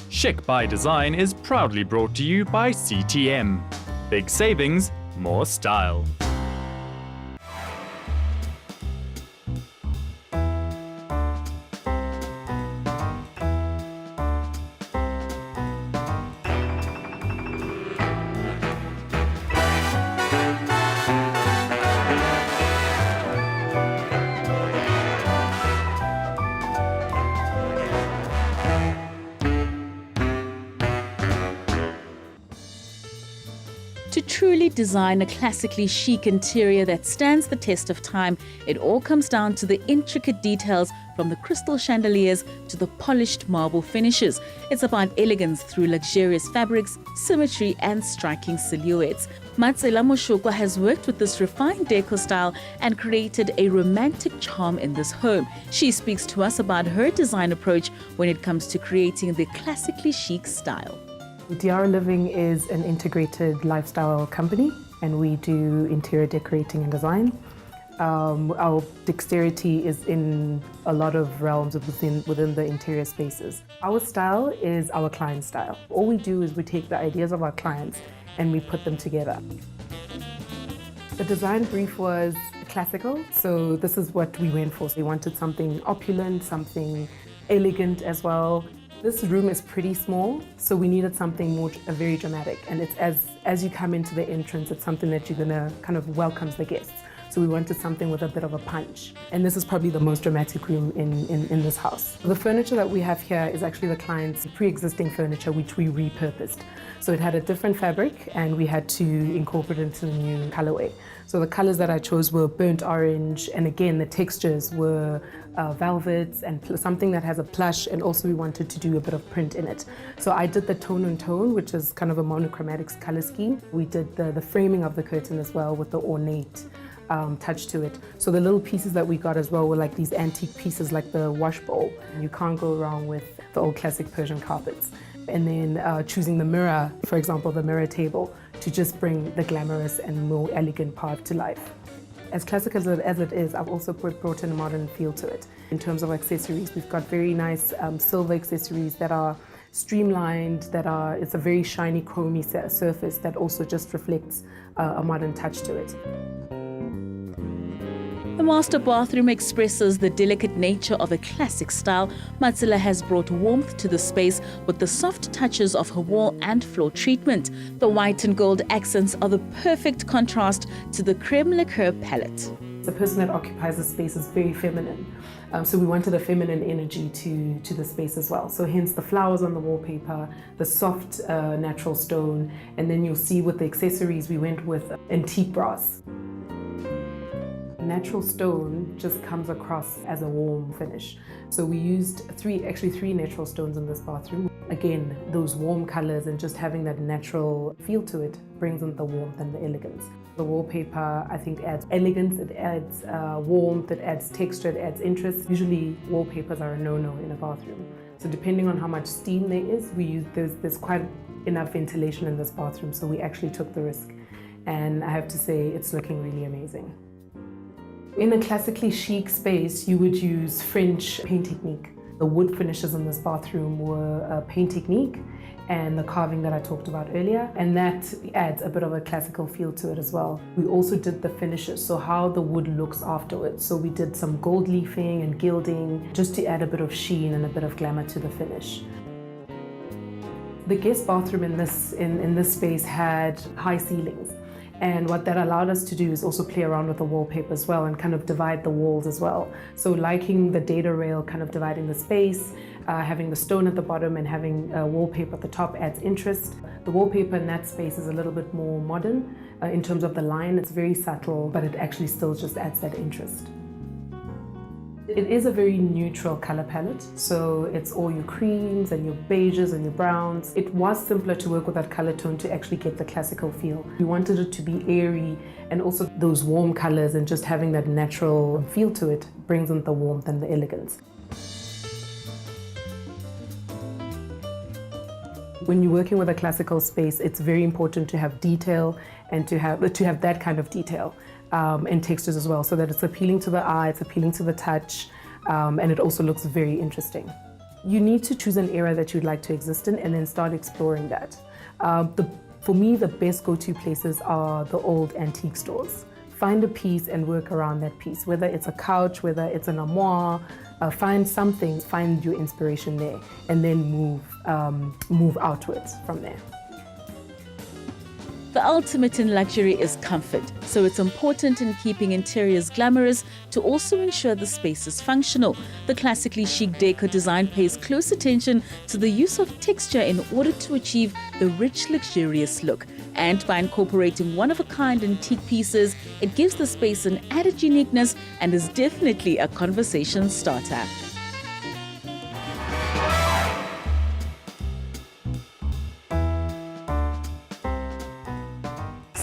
Chic by Design is proudly brought to you by CTM. Big savings, more style. To truly design a classically chic interior that stands the test of time, it all comes down to the intricate details, from the crystal chandeliers to the polished marble finishes. It's about elegance through luxurious fabrics, symmetry and striking silhouettes. Matsela Moshokwa has worked with this refined decor style and created a romantic charm in this home. She speaks to us about her design approach when it comes to creating the classically chic style. DR Living is an integrated lifestyle company, and we do interior decorating and design. Our dexterity is in a lot of realms within the interior spaces. Our style is our client style. All we do is we take the ideas of our clients and we put them together. The design brief was classical, so this is what we went for. So we wanted something opulent, something elegant as well. This room is pretty small, so we needed something very dramatic. And it's as you come into the entrance, it's something that you're gonna kind of welcomes the guests. So we wanted something with a bit of a punch. And this is probably the most dramatic room in this house. The furniture that we have here is actually the client's pre-existing furniture, which we repurposed. So it had a different fabric and we had to incorporate it into the new colorway. So the colors that I chose were burnt orange, and again, the textures were velvets and something that has a plush, and also we wanted to do a bit of print in it. So I did the tone on tone, which is kind of a monochromatic color scheme. We did the framing of the curtain as well with the ornate touch to it. So the little pieces that we got as well were like these antique pieces like the wash bowl. You can't go wrong with the old classic Persian carpets. And then choosing the mirror, for example, the mirror table, to just bring the glamorous and more elegant part to life. As classic as it is, I've also brought in a modern feel to it. In terms of accessories, we've got very nice silver accessories that are streamlined, it's a very shiny chromey surface that also just reflects a modern touch to it. The master bathroom expresses the delicate nature of a classic style. Matsela has brought warmth to the space with the soft touches of her wall and floor treatment. The white and gold accents are the perfect contrast to the creme liqueur palette. The person that occupies the space is very feminine. So we wanted a feminine energy to the space as well. So hence the flowers on the wallpaper, the soft natural stone, and then you'll see with the accessories we went with antique brass. Natural stone just comes across as a warm finish. So we used three natural stones in this bathroom. Again, those warm colors and just having that natural feel to it brings in the warmth and the elegance. The wallpaper, I think, adds elegance, it adds warmth, it adds texture, it adds interest. Usually wallpapers are a no-no in a bathroom. So depending on how much steam there is, there's quite enough ventilation in this bathroom, so we actually took the risk. And I have to say, it's looking really amazing. In a classically chic space, you would use French paint technique. The wood finishes in this bathroom were paint technique and the carving that I talked about earlier, and that adds a bit of a classical feel to it as well. We also did the finishes, so how the wood looks afterwards. So we did some gold leafing and gilding just to add a bit of sheen and a bit of glamour to the finish. The guest bathroom in this space had high ceilings. And what that allowed us to do is also play around with the wallpaper as well and kind of divide the walls as well. So liking the data rail, kind of dividing the space, having the stone at the bottom and having wallpaper at the top adds interest. The wallpaper in that space is a little bit more modern in terms of the line. It's very subtle, but it actually still just adds that interest. It is a very neutral color palette, so it's all your creams and your beiges and your browns. It was simpler to work with that color tone to actually get the classical feel. We wanted it to be airy, and also those warm colors and just having that natural feel to it brings in the warmth and the elegance. When you're working with a classical space, it's very important to have detail and to have that kind of detail. And textures as well, so that it's appealing to the eye, it's appealing to the touch, and it also looks very interesting. You need to choose an area that you'd like to exist in and then start exploring that. For me, the best go-to places are the old antique stores. Find a piece and work around that piece, whether it's a couch, whether it's an armoire, find something, find your inspiration there, and then move outwards from there. The ultimate in luxury is comfort, so it's important in keeping interiors glamorous to also ensure the space is functional. The Classically Chic decor design pays close attention to the use of texture in order to achieve the rich, luxurious look. And by incorporating one-of-a-kind antique pieces, it gives the space an added uniqueness and is definitely a conversation starter.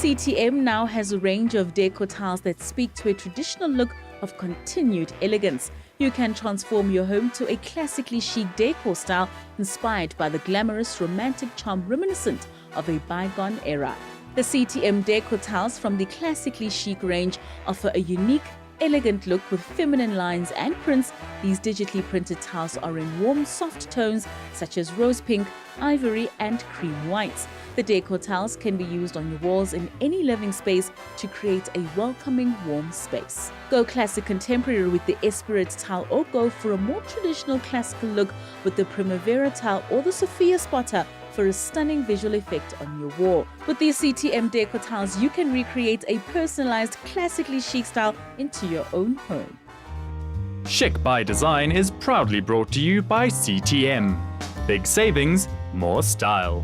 CTM now has a range of decor tiles that speak to a traditional look of continued elegance. You can transform your home to a classically chic decor style inspired by the glamorous romantic charm reminiscent of a bygone era. The CTM decor tiles from the Classically Chic range offer a unique, elegant look with feminine lines and prints. These digitally printed tiles are in warm, soft tones such as rose pink, ivory and cream whites. The decor tiles can be used on your walls in any living space to create a welcoming, warm space. Go classic contemporary with the Esprit tile or go for a more traditional classical look with the Primavera tile or the Sophia spotter for a stunning visual effect on your wall. With these CTM decor tiles, you can recreate a personalized classically chic style into your own home. Chic by Design is proudly brought to you by CTM. Big savings, more style.